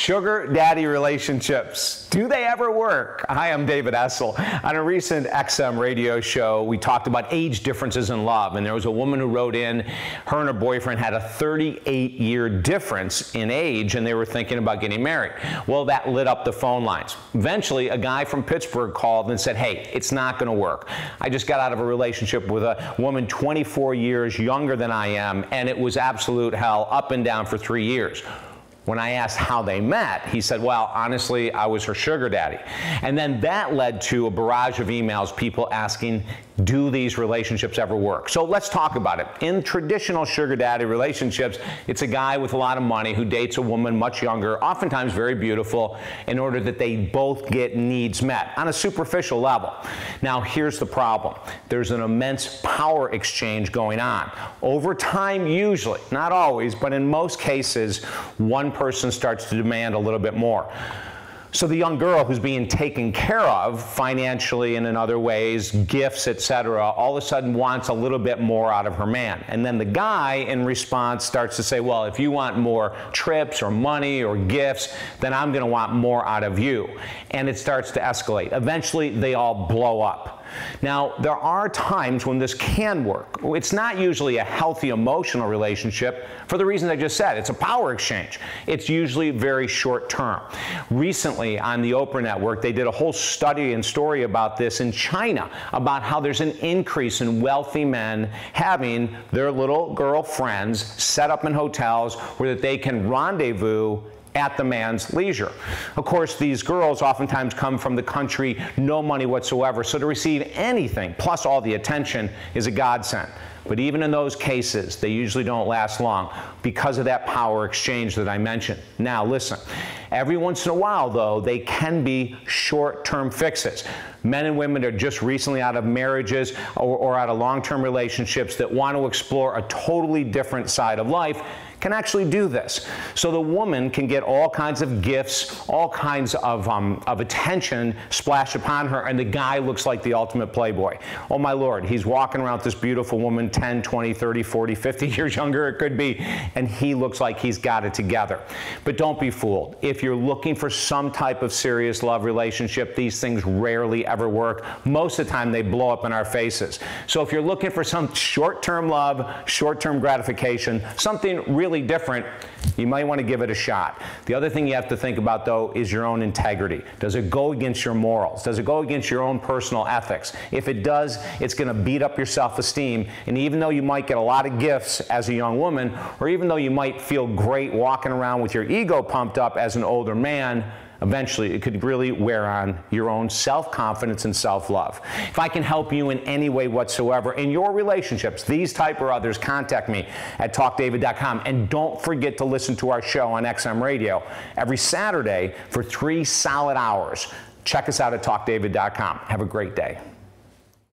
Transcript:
Sugar daddy relationships, do they ever work? Hi, I'm David Essel. On a recent XM radio show, we talked about age differences in love, and there was a woman who wrote in, her and her boyfriend had a 38-year difference in age, and they were thinking about getting married. Well, that lit up the phone lines. Eventually, a guy from Pittsburgh called and said, hey, it's not going to work. I just got out of a relationship with a woman 24 years younger than I am, and it was absolute hell, up and down for 3 years. When I asked how they met, he said, well, honestly, I was her sugar daddy. And then that led to a barrage of emails, people asking, do these relationships ever work? So let's talk about it. In traditional sugar daddy relationships, it's a guy with a lot of money who dates a woman much younger, oftentimes very beautiful, in order that they both get needs met on a superficial level. Now, here's the problem. There's an immense power exchange going on. Over time, usually, not always, but in most cases, one person starts to demand a little bit more. So the young girl who's being taken care of financially and in other ways, gifts, etc., all of a sudden wants a little bit more out of her man. And then the guy, in response, starts to say, well, if you want more trips or money or gifts, then I'm going to want more out of you. And it starts to escalate. Eventually, they all blow up. Now, there are times when this can work. It's not usually a healthy emotional relationship for the reasons I just said. It's a power exchange. It's usually very short term. Recently on the Oprah Network, they did a whole study and story about this in China, about how there's an increase in wealthy men having their little girlfriends set up in hotels where that they can rendezvous at the man's leisure. Of course, these girls oftentimes come from the country, no money whatsoever, so to receive anything, plus all the attention, is a godsend. But even in those cases, they usually don't last long because of that power exchange that I mentioned. Now, listen, every once in a while, though, they can be short-term fixes. Men and women are just recently out of marriages or out of long-term relationships that want to explore a totally different side of life can actually do this. So the woman can get all kinds of gifts, all kinds of attention splashed upon her, and the guy looks like the ultimate playboy. Oh my Lord, he's walking around with this beautiful woman, 10, 20, 30, 40, 50 years younger it could be, and he looks like he's got it together. But don't be fooled. If you're looking for some type of serious love relationship, these things rarely ever work. Most of the time they blow up in our faces. So if you're looking for some short-term love, short-term gratification, something really different, you might want to give it a shot. The other thing you have to think about, though, is your own integrity. Does it go against your morals? Does it go against your own personal ethics? If it does, it's going to beat up your self-esteem. And even though you might get a lot of gifts as a young woman, or even though you might feel great walking around with your ego pumped up as an older man, eventually it could really wear on your own self-confidence and self-love. If I can help you in any way whatsoever in your relationships, these type or others, contact me at talkdavid.com. And don't forget to listen to our show on XM Radio every Saturday for 3 solid hours. Check us out at talkdavid.com. Have a great day.